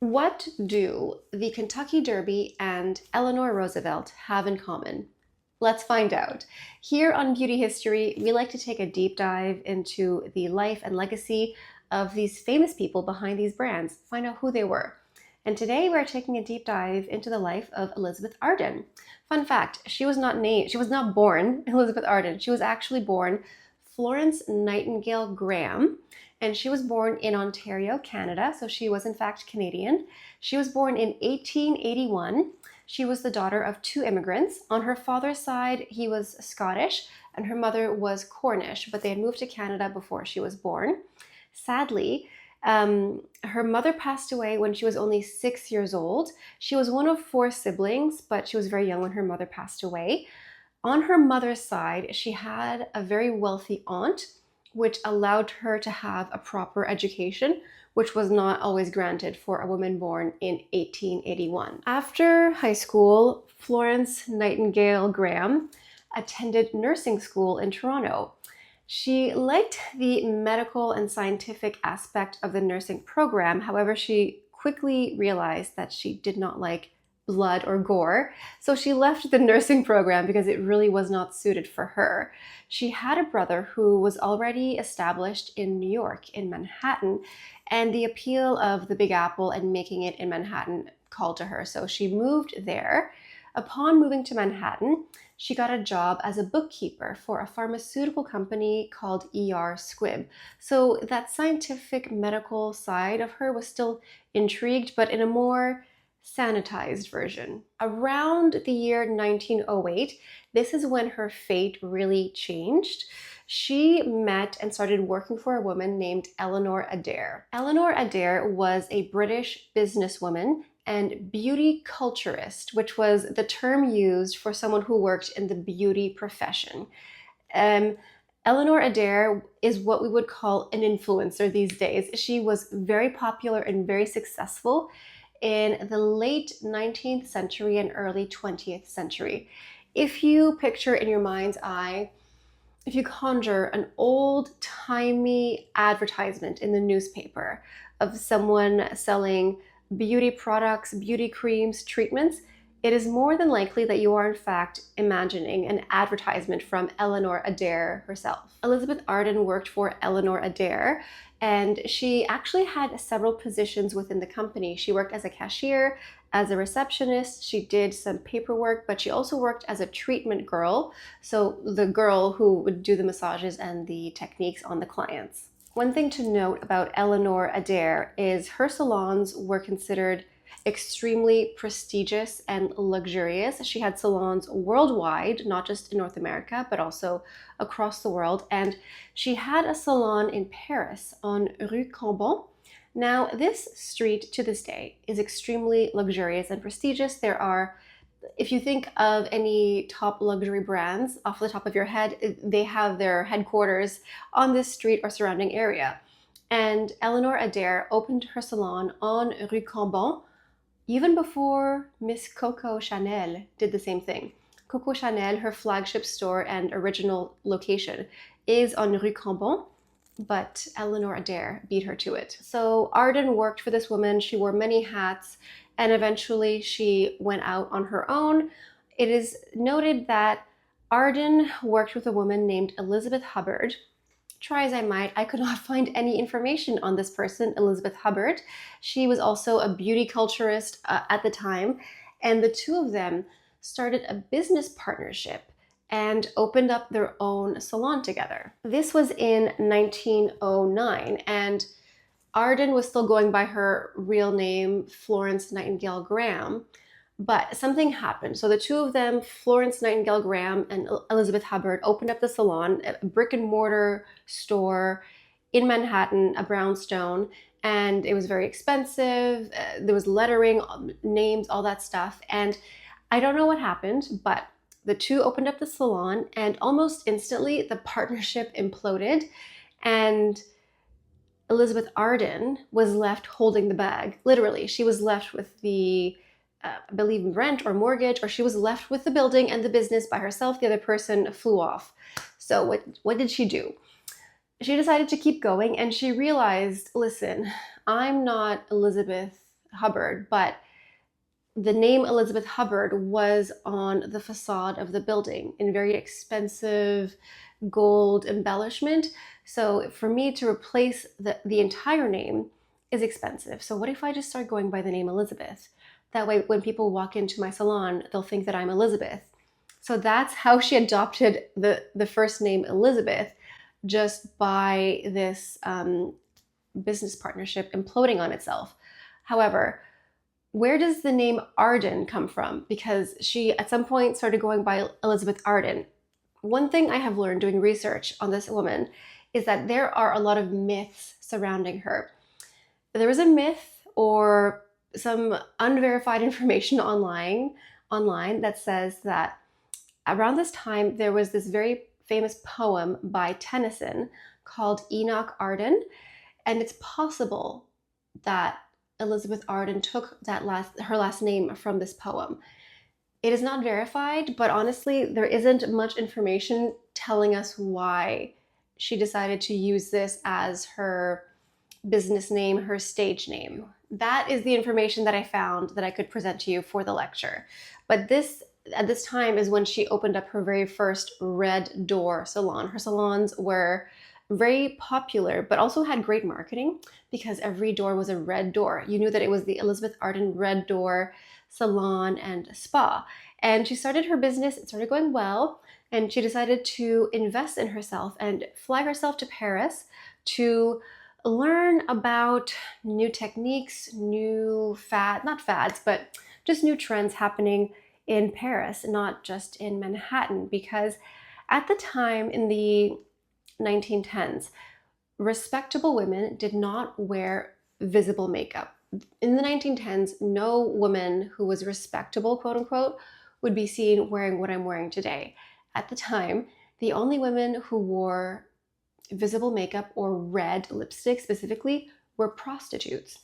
What do the Kentucky Derby and Eleanor Roosevelt have in common? Let's find out. Here on Beauty History, we like to take a deep dive into the life and legacy of these famous people behind these brands, find out who they were. And today we're taking a deep dive into the life of Elizabeth Arden. Fun fact, she was not born Elizabeth Arden. She was actually born Florence Nightingale Graham, and she was born in Ontario, Canada, so she was in fact Canadian. She was born in 1881. She was the daughter of two immigrants. On her father's side, he was Scottish, and her mother was Cornish, but they had moved to Canada before she was born. Sadly, her mother passed away when she was only 6 years old. She was one of four siblings, but she was very young when her mother passed away. On her mother's side, she had a very wealthy aunt, which allowed her to have a proper education, which was not always granted for a woman born in 1881. After high school, Florence Nightingale Graham attended nursing school in Toronto. She liked the medical and scientific aspect of the nursing program. However, she quickly realized that she did not like blood or gore, so she left the nursing program because it really was not suited for her. She had a brother who was already established in New York, in Manhattan, and the appeal of the Big Apple and making it in Manhattan called to her, so she moved there. Upon moving to Manhattan, she got a job as a bookkeeper for a pharmaceutical company called ER Squibb. So that scientific medical side of her was still intrigued, but in a more sanitized version. Around the year 1908, this is when her fate really changed. She met and started working for a woman named Eleanor Adair. Eleanor Adair was a British businesswoman and beauty culturist, which was the term used for someone who worked in the beauty profession. Um, Eleanor Adair is what we would call an influencer these days. She was very popular and very successful in the late 19th century and early 20th century. If you picture in your mind's eye, if you conjure an old-timey advertisement in the newspaper of someone selling beauty products, beauty creams, treatments, it is more than likely that you are in fact imagining an advertisement from Eleanor Adair herself. Elizabeth Arden worked for Eleanor Adair, and she actually had several positions within the company. She worked as a cashier, as a receptionist, she did some paperwork, but she also worked as a treatment girl, so the girl who would do the massages and the techniques on the clients. One thing to note about Eleanor Adair is her salons were considered extremely prestigious and luxurious. She had salons worldwide, not just in North America, but also across the world. And she had a salon in Paris on Rue Cambon. Now, this street to this day is extremely luxurious and prestigious. There are, if you think of any top luxury brands off the top of your head, they have their headquarters on this street or surrounding area. And Eleanor Adair opened her salon on Rue Cambon even before Miss Coco Chanel did the same thing. Coco Chanel, her flagship store and original location, is on Rue Cambon, but Eleanor Adair beat her to it. So Arden worked for this woman. She wore many hats, and eventually she went out on her own. It is noted that Arden worked with a woman named Elizabeth Hubbard. Try as I might, I could not find any information on this person, Elizabeth Hubbard. She was also a beauty culturist at the time, and the two of them started a business partnership and opened up their own salon together. This was in 1909, and Arden was still going by her real name, Florence Nightingale Graham, but something happened. So the two of them, Florence Nightingale Graham and Elizabeth Hubbard, opened up the salon, a brick and mortar store in Manhattan, a brownstone, and it was very expensive. There was lettering, names, all that stuff. And I don't know what happened, but the two opened up the salon, and almost instantly the partnership imploded, and Elizabeth Arden was left holding the bag. Literally, she was left with the I believe rent or mortgage, or she was left with the building and the business by herself. The other person flew off. So what did she do? She decided to keep going, and she realized, listen, I'm not Elizabeth Hubbard, but the name Elizabeth Hubbard was on the facade of the building in very expensive gold embellishment. So for me to replace the entire name is expensive. So what if I just start going by the name Elizabeth? That way, when people walk into my salon, they'll think that I'm Elizabeth. So that's how she adopted the first name Elizabeth, just by this business partnership imploding on itself. However, where does the name Arden come from? Because she at some point started going by Elizabeth Arden. One thing I have learned doing research on this woman is that there are a lot of myths surrounding her. There is a myth or some unverified information online that says that around this time there was this very famous poem by Tennyson called Enoch Arden, and it's possible that Elizabeth Arden took her last name from this poem. It is not verified, but honestly, there isn't much information telling us why she decided to use this as her business name, her stage name. That is the information that I found that I could present to you for the lecture. But this, at this time, is when she opened up her very first red door salon. Her salons were very popular, but also had great marketing because every door was a red door. You knew that it was the Elizabeth Arden Red Door Salon and Spa. And she started her business, it started going well, and she decided to invest in herself and fly herself to Paris to learn about new techniques, not fads, but just new trends happening in Paris, not just in Manhattan. Because at the time in the 1910s, respectable women did not wear visible makeup. In the 1910s, no woman who was respectable, quote unquote, would be seen wearing what I'm wearing today. At the time, the only women who wore visible makeup or red lipstick specifically were prostitutes.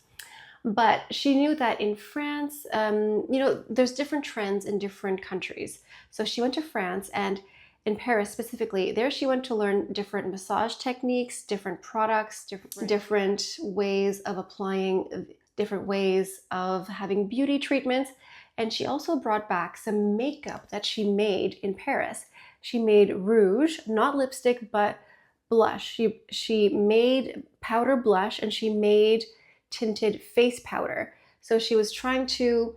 But she knew that in France, there's different trends in different countries. So she went to France, and in Paris specifically, there she went to learn different massage techniques, different products, different ways of applying, different ways of having beauty treatments. And she also brought back some makeup that she made in Paris. She made rouge, not lipstick, but blush. She made powder blush, and she made tinted face powder. So she was trying to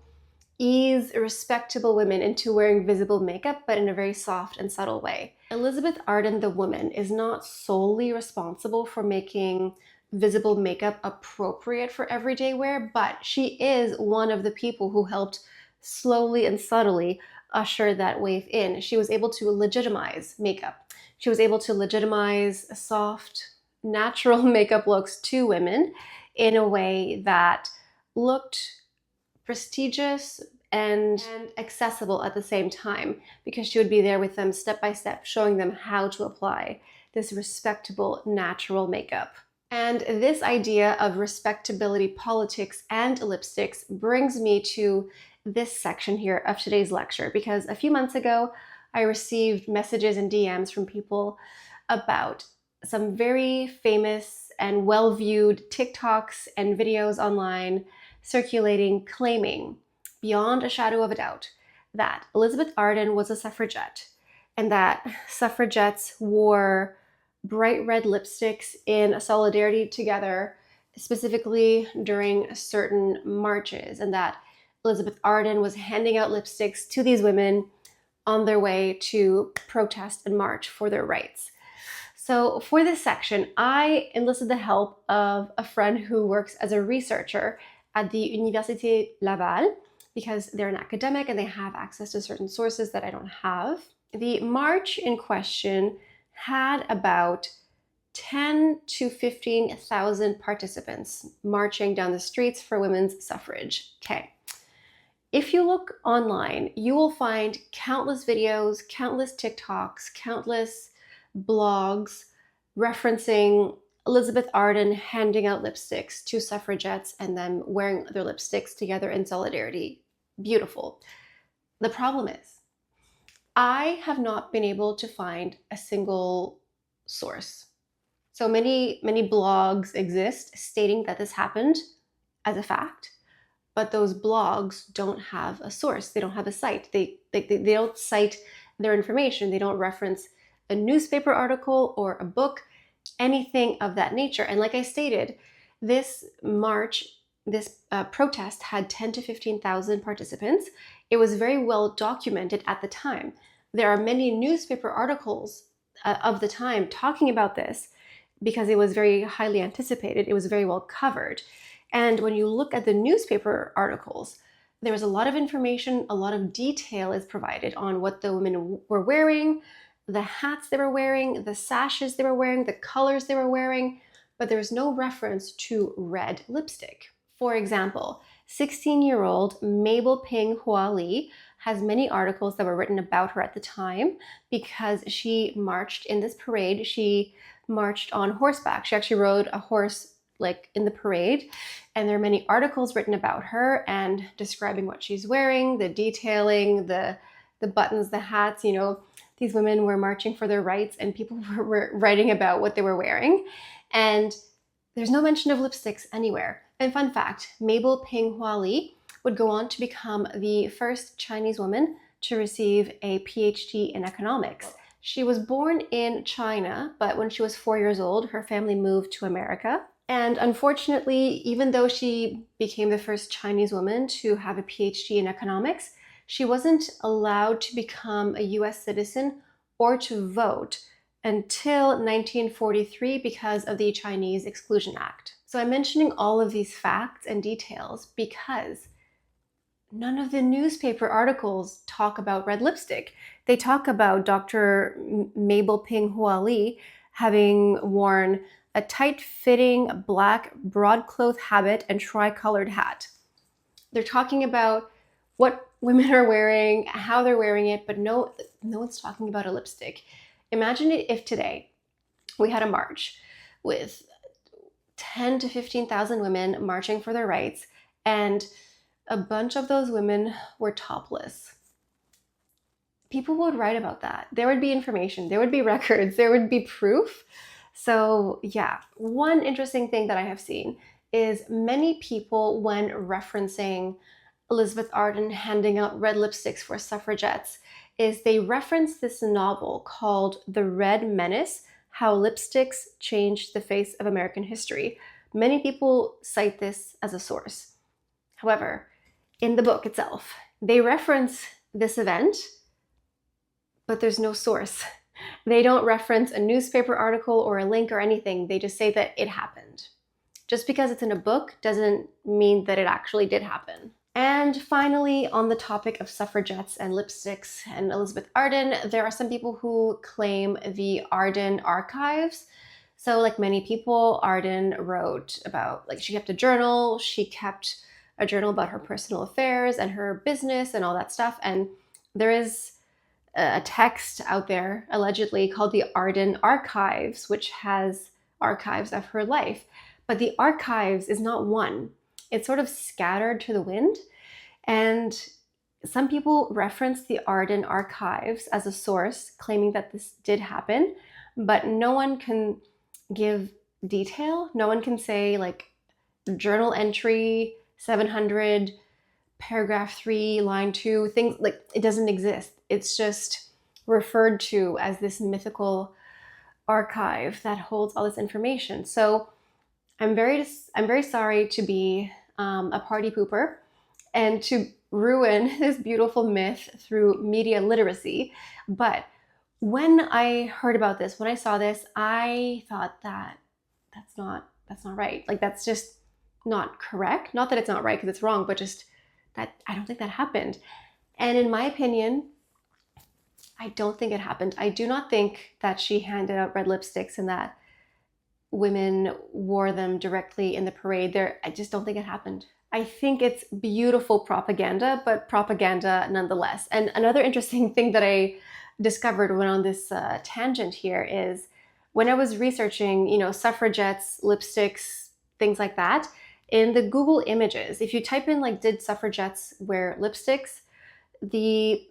ease respectable women into wearing visible makeup, but in a very soft and subtle way. Elizabeth Arden, the woman, is not solely responsible for making visible makeup appropriate for everyday wear, but she is one of the people who helped slowly and subtly usher that wave in. She was able to legitimize makeup. She was able to legitimize soft, natural makeup looks to women in a way that looked prestigious and accessible at the same time, because she would be there with them step by step, showing them how to apply this respectable, natural makeup. And this idea of respectability politics and lipsticks brings me to this section here of today's lecture, because a few months ago, I received messages and DMs from people about some very famous and well-viewed TikToks and videos online circulating, claiming beyond a shadow of a doubt that Elizabeth Arden was a suffragette and that suffragettes wore bright red lipsticks in solidarity together, specifically during certain marches, and that Elizabeth Arden was handing out lipsticks to these women on their way to protest and march for their rights. So for this section, I enlisted the help of a friend who works as a researcher at the Université Laval, because they're an academic and they have access to certain sources that I don't have. The march in question had about 10 to 15,000 participants marching down the streets for women's suffrage. Okay. If you look online, you will find countless videos, countless TikToks, countless blogs referencing Elizabeth Arden handing out lipsticks to suffragettes and them wearing their lipsticks together in solidarity. Beautiful. The problem is, I have not been able to find a single source. So many blogs exist stating that this happened as a fact, but those blogs don't have a source. They don't have a site. They don't cite their information. They don't reference a newspaper article or a book, anything of that nature. And like I stated, this march, this protest had 10 to 15,000 participants. It was very well documented at the time. There are many newspaper articles of the time talking about this because it was very highly anticipated. It was very well covered. And when you look at the newspaper articles, there was a lot of information, a lot of detail is provided on what the women were wearing, the hats they were wearing, the sashes they were wearing, the colors they were wearing, but there was no reference to red lipstick. For example, 16-year-old Mabel Ping Hua Li has many articles that were written about her at the time because she marched in this parade. She marched on horseback. She actually rode a horse like in the parade, and there are many articles written about her and describing what she's wearing, the detailing, the buttons, the hats. You know, these women were marching for their rights and people were writing about what they were wearing. And there's no mention of lipsticks anywhere. And fun fact, Mabel Ping Hua Li would go on to become the first Chinese woman to receive a PhD in economics. She was born in China, but when she was 4 years old, her family moved to America. And unfortunately, even though she became the first Chinese woman to have a PhD in economics, she wasn't allowed to become a US citizen or to vote until 1943 because of the Chinese Exclusion Act. So I'm mentioning all of these facts and details because none of the newspaper articles talk about red lipstick. They talk about Dr. Mabel Ping Hua Li having worn a tight-fitting black broadcloth habit and tri-colored hat. They're talking about what women are wearing, how they're wearing it, but no one's talking about a lipstick. Imagine if today we had a march with 10 to 15,000 women marching for their rights, and a bunch of those women were topless. People would write about that. There would be information, there would be records, there would be proof. So yeah, one interesting thing that I have seen is many people, when referencing Elizabeth Arden handing out red lipsticks for suffragettes, is they reference this novel called The Red Menace, How Lipsticks Changed the Face of American History. Many people cite this as a source. However, in the book itself, they reference this event, but there's no source. They don't reference a newspaper article or a link or anything. They just say that it happened. Just because it's in a book doesn't mean that it actually did happen. And finally, on the topic of suffragettes and lipsticks and Elizabeth Arden, there are some people who claim the Arden archives. So like many people, Arden wrote about, like she kept a journal, she kept a journal about her personal affairs and her business and all that stuff. And there is a text out there allegedly called the Arden Archives, which has archives of her life. But the archives is not one. It's sort of scattered to the wind. And some people reference the Arden Archives as a source, claiming that this did happen, but no one can give detail. No one can say like journal entry 700, paragraph 3, line 2, things like it doesn't exist. It's just referred to as this mythical archive that holds all this information. So I'm very sorry to be a party pooper and to ruin this beautiful myth through media literacy. But when I heard about this, when I saw this, I thought that that's not right. Like that's just not correct. Not that it's not right because it's wrong, but just that I don't think that happened. And in my opinion, I don't think it happened. I do not think that she handed out red lipsticks and that women wore them directly in the parade. I just don't think it happened. I think it's beautiful propaganda, but propaganda nonetheless. And another interesting thing that I discovered when on this tangent here is when I was researching, suffragettes, lipsticks, things like that, in the Google images, if you type in like, did suffragettes wear lipsticks? The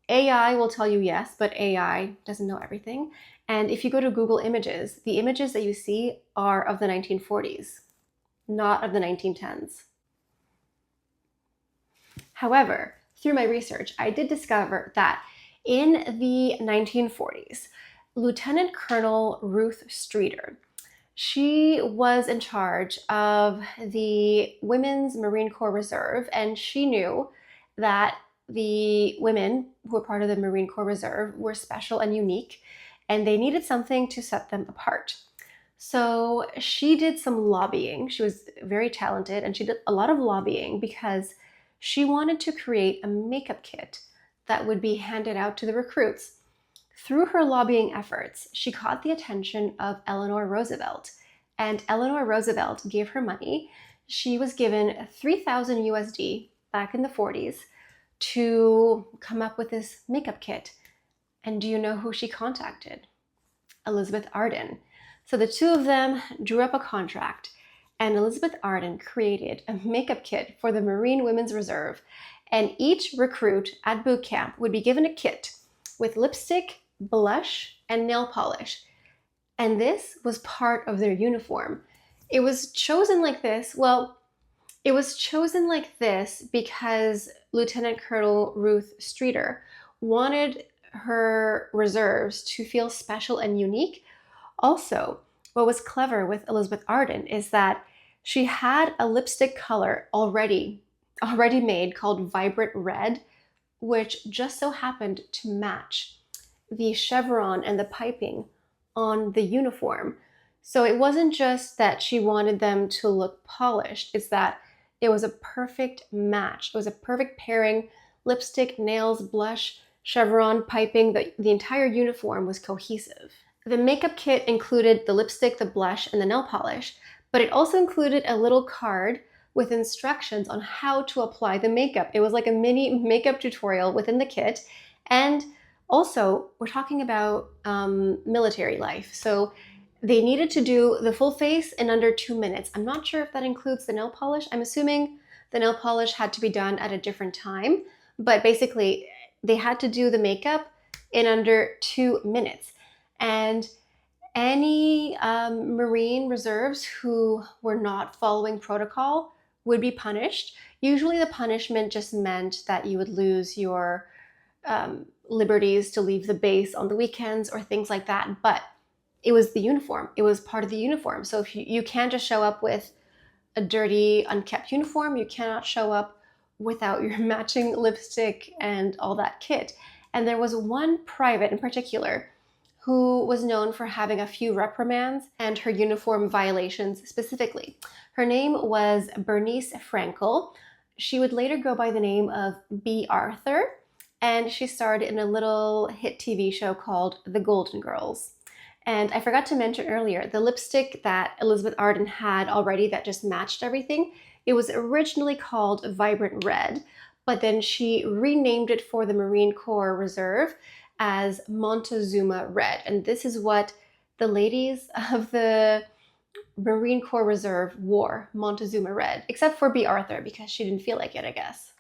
AI will tell you yes, but AI doesn't know everything. And if you go to Google Images, the images that you see are of the 1940s, not of the 1910s. However, through my research, I did discover that in the 1940s, Lieutenant Colonel Ruth Streeter, she was in charge of the Women's Marine Corps Reserve, and she knew that the women who were part of the Marine Corps Reserve were special and unique, and they needed something to set them apart. So she did some lobbying. She was very talented, and she did a lot of lobbying because she wanted to create a makeup kit that would be handed out to the recruits. Through her lobbying efforts, she caught the attention of Eleanor Roosevelt, and Eleanor Roosevelt gave her money. She was given 3,000 USD back in the 40s to come up with this makeup kit. And do you know who she contacted? Elizabeth Arden. So the two of them drew up a contract, and Elizabeth Arden created a makeup kit for the Marine Women's Reserve, and each recruit at boot camp would be given a kit with lipstick, blush, and nail polish. And this was part of their uniform. It was chosen like this. Well, it was chosen like this because Lieutenant Colonel Ruth Streeter wanted her reserves to feel special and unique. Also, what was clever with Elizabeth Arden is that she had a lipstick color already made called Vibrant Red, which just so happened to match the chevron and the piping on the uniform. So it wasn't just that she wanted them to look polished, it's that it was a perfect match. It was a perfect pairing. Lipstick, nails, blush, chevron, piping, the entire uniform was cohesive. The makeup kit included the lipstick, the blush, and the nail polish, but it also included a little card with instructions on how to apply the makeup. It was like a mini makeup tutorial within the kit. And also, we're talking about military life. So they needed to do the full face in under 2 minutes. I'm not sure if that includes the nail polish. I'm assuming the nail polish had to be done at a different time. But basically, they had to do the makeup in under 2 minutes. And any Marine reserves who were not following protocol would be punished. Usually the punishment just meant that you would lose your liberties to leave the base on the weekends or things like that. But it was the uniform. It was part of the uniform. So if you can't just show up with a dirty, unkept uniform, you cannot show up without your matching lipstick and all that kit. And there was one private in particular who was known for having a few reprimands and her uniform violations specifically. Her name was Bernice Frankel. She would later go by the name of B. Arthur, and she starred in a little hit TV show called The Golden Girls. And I forgot to mention earlier, the lipstick that Elizabeth Arden had already that just matched everything, it was originally called Vibrant Red, but then she renamed it for the Marine Corps Reserve as Montezuma Red. And this is what the ladies of the Marine Corps Reserve wore, Montezuma Red, except for B. Arthur because she didn't feel like it, I guess.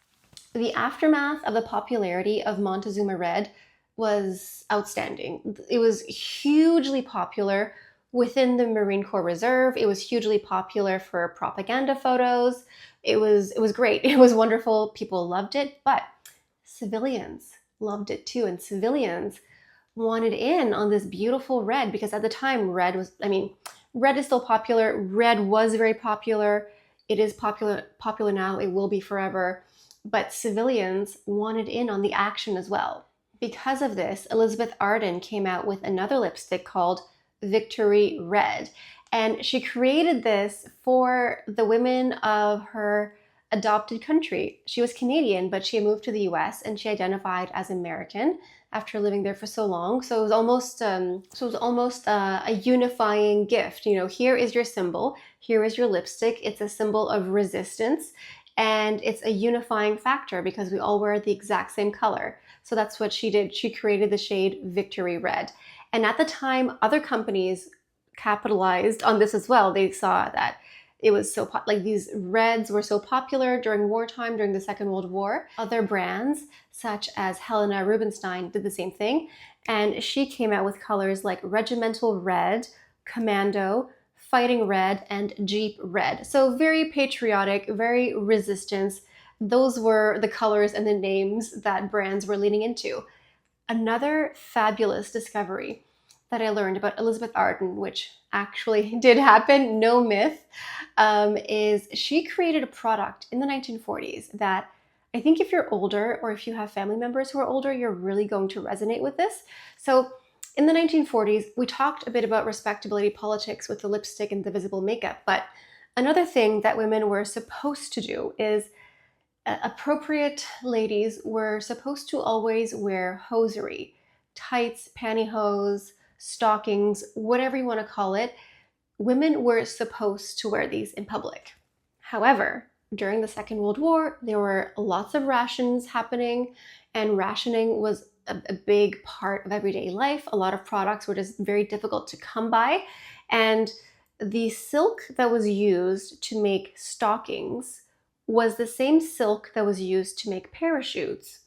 The aftermath of the popularity of Montezuma Red was outstanding. It was hugely popular within the Marine Corps Reserve. It was hugely popular for propaganda photos. It was great. It was wonderful. People loved it, but civilians loved it too. And civilians wanted in on this beautiful red because at the time red is still popular. Red was very popular. It is popular now. It will be forever. But civilians wanted in on the action as well. Because of this, Elizabeth Arden came out with another lipstick called Victory Red. And she created this for the women of her adopted country. She was Canadian, but she had moved to the US and she identified as American after living there for so long. So it was almost a unifying gift. You know, here is your symbol. Here is your lipstick. It's a symbol of resistance. And it's a unifying factor because we all wear the exact same color. So that's what she did. She created the shade Victory Red. And at the time, other companies capitalized on this as well. They saw that it was so these reds were so popular during wartime, during the Second World War. Other brands, such as Helena Rubinstein, did the same thing. And she came out with colors like Regimental Red, Commando, Fighting Red, and Jeep Red. So very patriotic, very resistance, those were the colors and the names that brands were leaning into. Another fabulous discovery that I learned about Elizabeth Arden, which actually did happen, no myth, is she created a product in the 1940s that I think if you're older or if you have family members who are older, you're really going to resonate with this. So in the 1940s, we talked a bit about respectability politics with the lipstick and the visible makeup, but another thing that women were supposed to do is appropriate ladies were supposed to always wear hosiery, tights, pantyhose, stockings, whatever you want to call it. Women were supposed to wear these in public. However, during the Second World War, there were lots of rations happening, and rationing was a big part of everyday life. A lot of products were just very difficult to come by, and the silk that was used to make stockings was the same silk that was used to make parachutes.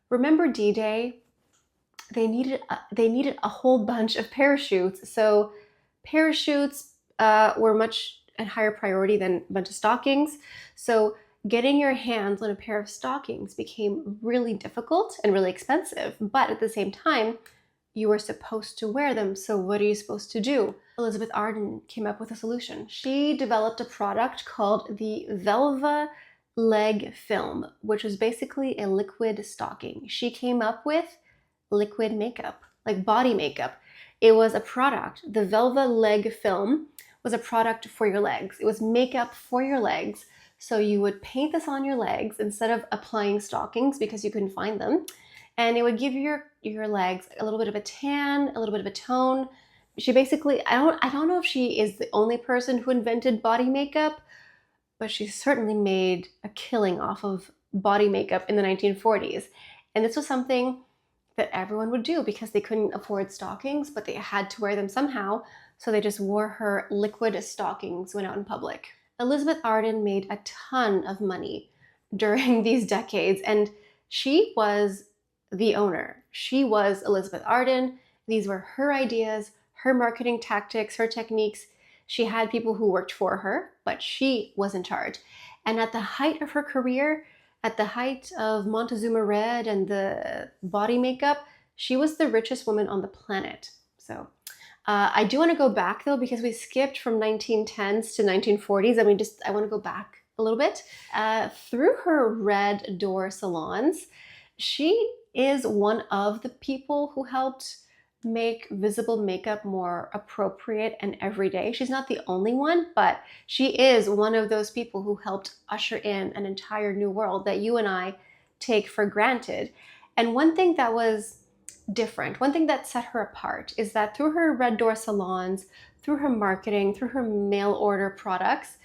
Remember D-Day? They needed a whole bunch of parachutes. So parachutes were much a higher priority than a bunch of stockings. So getting your hands on a pair of stockings became really difficult and really expensive. But at the same time, you were supposed to wear them. So what are you supposed to do? Elizabeth Arden came up with a solution. She developed a product called the Velva leg film, which was basically a liquid stocking. She came up with liquid makeup, like body makeup. It was a product. The Velva leg film was a product for your legs. It was makeup for your legs. So you would paint this on your legs instead of applying stockings because you couldn't find them. And it would give your legs a little bit of a tan, a little bit of a tone. She basically, I don't know if she is the only person who invented body makeup, but she certainly made a killing off of body makeup in the 1940s. And this was something that everyone would do because they couldn't afford stockings, but they had to wear them somehow. So they just wore her liquid stockings when out in public. Elizabeth Arden made a ton of money during these decades, and she was the owner. She was Elizabeth Arden. These were her ideas, her marketing tactics, her techniques. She had people who worked for her, but she was in charge. And at the height of her career, at the height of Montezuma Red and the body makeup, she was the richest woman on the planet. So I do want to go back though, because we skipped from 1910s to 1940s. I want to go back a little bit. Through her Red Door salons, she is one of the people who helped make visible makeup more appropriate and everyday. She's not the only one, but she is one of those people who helped usher in an entire new world that you and I take for granted. And one thing that was different, one thing that set her apart is that through her Red Door salons, through her marketing, through her mail order products,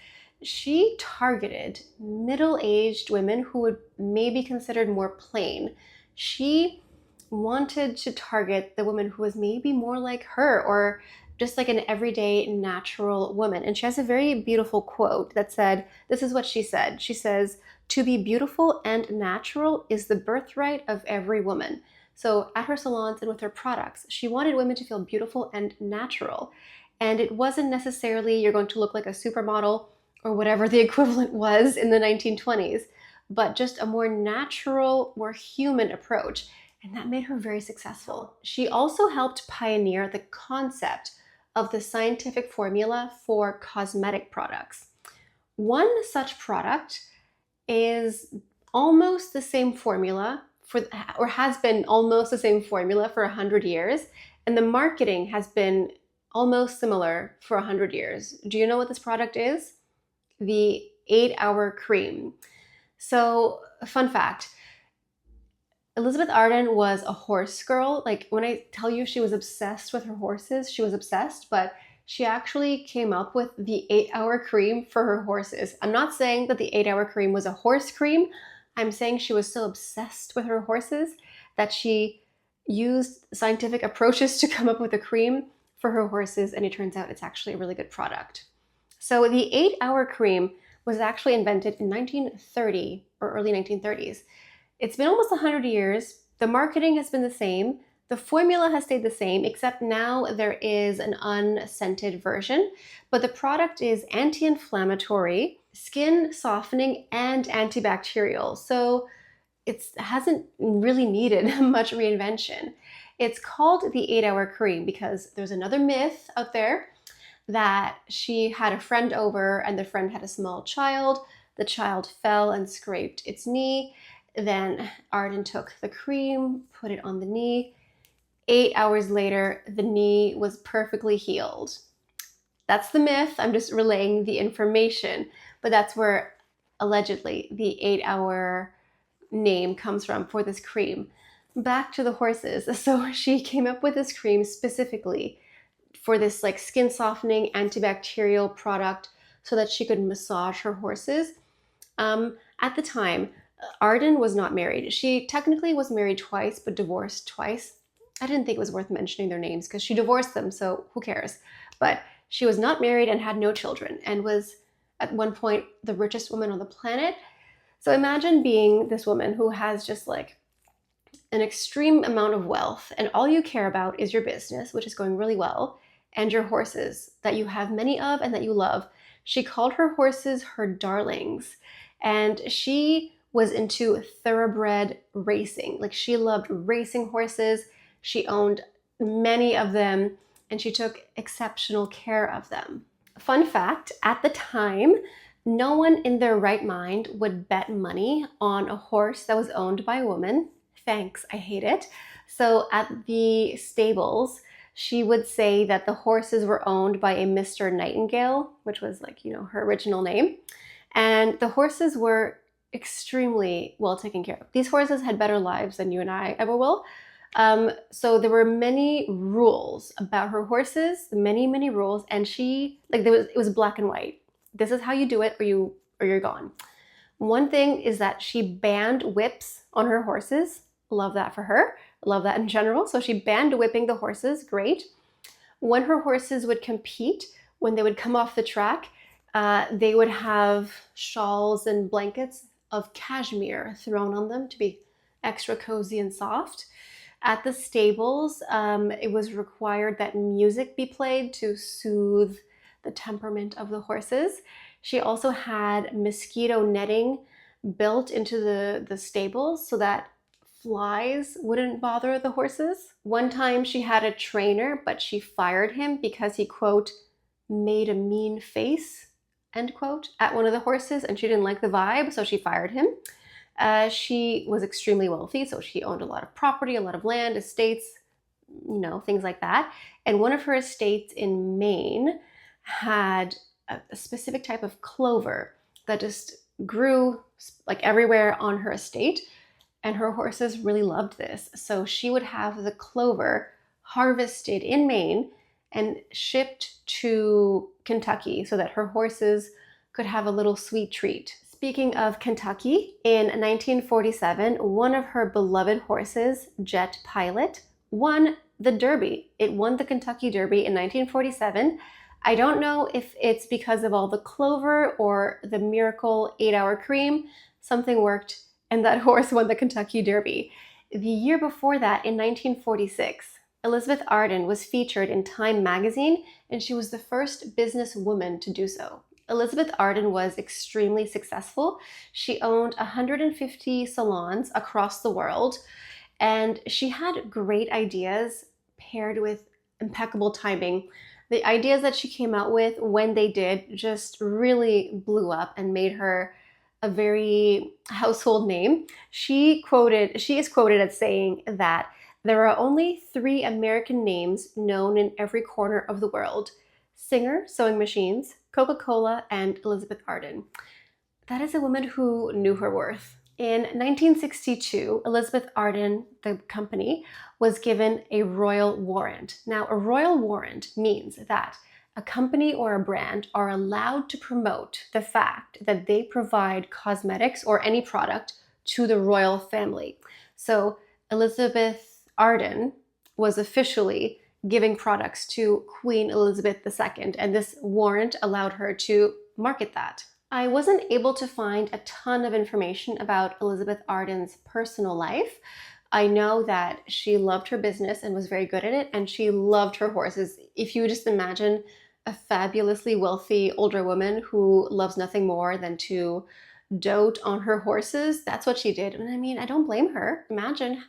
she targeted middle-aged women who would maybe considered more plain. She wanted to target the woman who was maybe more like her or just like an everyday natural woman. And she has a very beautiful quote that said, this is what she said. She says, "To be beautiful and natural is the birthright of every woman." So at her salons and with her products, she wanted women to feel beautiful and natural. And it wasn't necessarily you're going to look like a supermodel or whatever the equivalent was in the 1920s, but just a more natural, more human approach. And that made her very successful. She also helped pioneer the concept of the scientific formula for cosmetic products. One such product is almost the same formula or has been almost the same formula for 100 years, and the marketing has been almost similar for 100 years. Do you know what this product is? The 8-Hour Cream. So, fun fact, Elizabeth Arden was a horse girl. Like when I tell you she was obsessed with her horses, she was obsessed, but she actually came up with the 8-Hour Cream for her horses. I'm not saying that the 8-Hour Cream was a horse cream. I'm saying she was so obsessed with her horses that she used scientific approaches to come up with a cream for her horses, and it turns out it's actually a really good product. So the 8-Hour Cream was actually invented in 1930 or early 1930s. It's been almost 100 years. The marketing has been the same. The formula has stayed the same, except now there is an unscented version. But the product is anti-inflammatory. skin softening and antibacterial. So it hasn't really needed much reinvention. It's called the 8 hour cream because there's another myth out there that she had a friend over and the friend had a small child. The child fell and scraped its knee. Then Arden took the cream, put it on the knee. 8 hours later, the knee was perfectly healed. That's the myth. I'm just relaying the information, but that's where allegedly the 8 hour name comes from for this cream. Back to the horses. So she came up with this cream specifically for this like skin softening antibacterial product so that she could massage her horses. At the time, Arden was not married. She technically was married twice, but divorced twice. I didn't think it was worth mentioning their names because she divorced them, so who cares? But she was not married and had no children and was at one point the richest woman on the planet. So imagine being this woman who has just like an extreme amount of wealth and all you care about is your business, which is going really well, and your horses that you have many of and that you love. She called her horses her darlings, and she was into thoroughbred racing. Like she loved racing horses. She owned many of them and she took exceptional care of them. Fun fact, at the time, no one in their right mind would bet money on a horse that was owned by a woman. Thanks, I hate it. So at the stables, she would say that the horses were owned by a Mr. Nightingale, which was like, her original name. And the horses were extremely well taken care of. These horses had better lives than you and I ever will. So there were many rules about her horses, many rules, and it was black and white. This is how you do it, or you're gone. One thing is that she banned whips on her horses. Love that for her. Love that in general. So she banned whipping the horses. Great. When her horses would compete, when they would come off the track, they would have shawls and blankets of cashmere thrown on them to be extra cozy and soft. At the stables, it was required that music be played to soothe the temperament of the horses. She also had mosquito netting built into the stables so that flies wouldn't bother the horses. One time she had a trainer, but she fired him because he, quote, made a mean face, end quote, at one of the horses, and she didn't like the vibe, so she fired him. She was extremely wealthy, so she owned a lot of property, a lot of land, estates, things like that. And one of her estates in Maine had a specific type of clover that just grew like everywhere on her estate. And her horses really loved this. So she would have the clover harvested in Maine and shipped to Kentucky so that her horses could have a little sweet treat. Speaking of Kentucky, in 1947, one of her beloved horses, Jet Pilot, won the Derby. It won the Kentucky Derby in 1947. I don't know if it's because of all the clover or the miracle 8-hour cream. Something worked and that horse won the Kentucky Derby. The year before that, in 1946, Elizabeth Arden was featured in Time magazine, and she was the first businesswoman to do so. Elizabeth Arden was extremely successful. She owned 150 salons across the world, and she had great ideas paired with impeccable timing. The ideas that she came out with, when they did, just really blew up and made her a very household name. She is quoted as saying that there are only 3 American names known in every corner of the world: Singer, sewing machines, Coca-Cola, and Elizabeth Arden. That is a woman who knew her worth. In 1962, Elizabeth Arden, the company, was given a royal warrant. Now, a royal warrant means that a company or a brand are allowed to promote the fact that they provide cosmetics or any product to the royal family. So Elizabeth Arden was officially giving products to Queen Elizabeth II, and this warrant allowed her to market that. I wasn't able to find a ton of information about Elizabeth Arden's personal life. I know that she loved her business and was very good at it, and she loved her horses. If you just imagine a fabulously wealthy older woman who loves nothing more than to dote on her horses. That's what she did. And I mean, I don't blame her. Imagine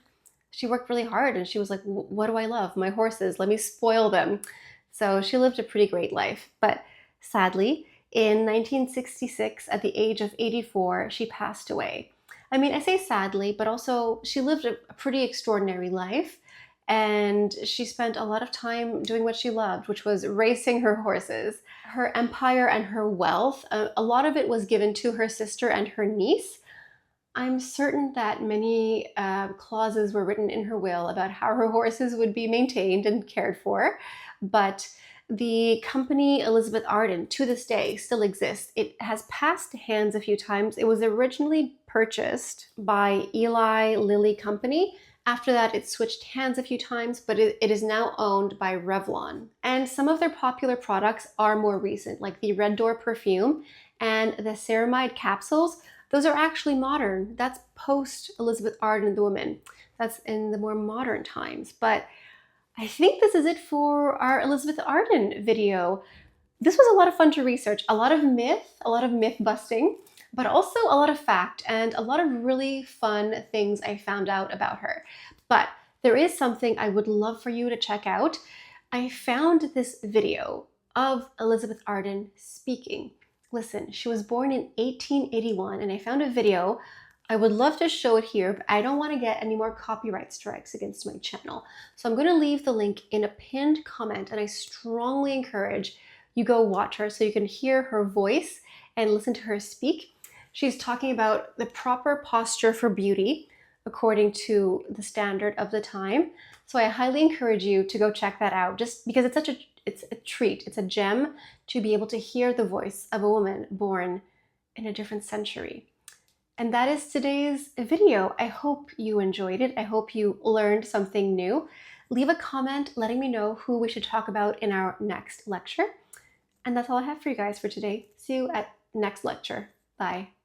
she worked really hard and she was like, what do I love? My horses. Let me spoil them. So she lived a pretty great life. But sadly, in 1966, at the age of 84, she passed away. I mean, I say sadly, but also she lived a pretty extraordinary life. And she spent a lot of time doing what she loved, which was racing her horses. Her empire and her wealth, a lot of it was given to her sister and her niece. I'm certain that many clauses were written in her will about how her horses would be maintained and cared for, but the company Elizabeth Arden to this day still exists. It has passed hands a few times. It was originally purchased by Eli Lilly Company. After that, it switched hands a few times, but it is now owned by Revlon. And some of their popular products are more recent, like the Red Door perfume and the ceramide capsules. Those are actually modern. That's post Elizabeth Arden, the woman. That's in the more modern times. But I think this is it for our Elizabeth Arden video. This was a lot of fun to research, a lot of myth busting, but also a lot of fact and a lot of really fun things I found out about her. But there is something I would love for you to check out. I found this video of Elizabeth Arden speaking. Listen, she was born in 1881 and I found a video. I would love to show it here, but I don't want to get any more copyright strikes against my channel. So I'm going to leave the link in a pinned comment, and I strongly encourage you go watch her so you can hear her voice and listen to her speak. She's talking about the proper posture for beauty according to the standard of the time. So I highly encourage you to go check that out, just because it's a treat, it's a gem to be able to hear the voice of a woman born in a different century. And that is today's video. I hope you enjoyed it. I hope you learned something new. Leave a comment letting me know who we should talk about in our next lecture. And that's all I have for you guys for today. See you at next lecture. Bye.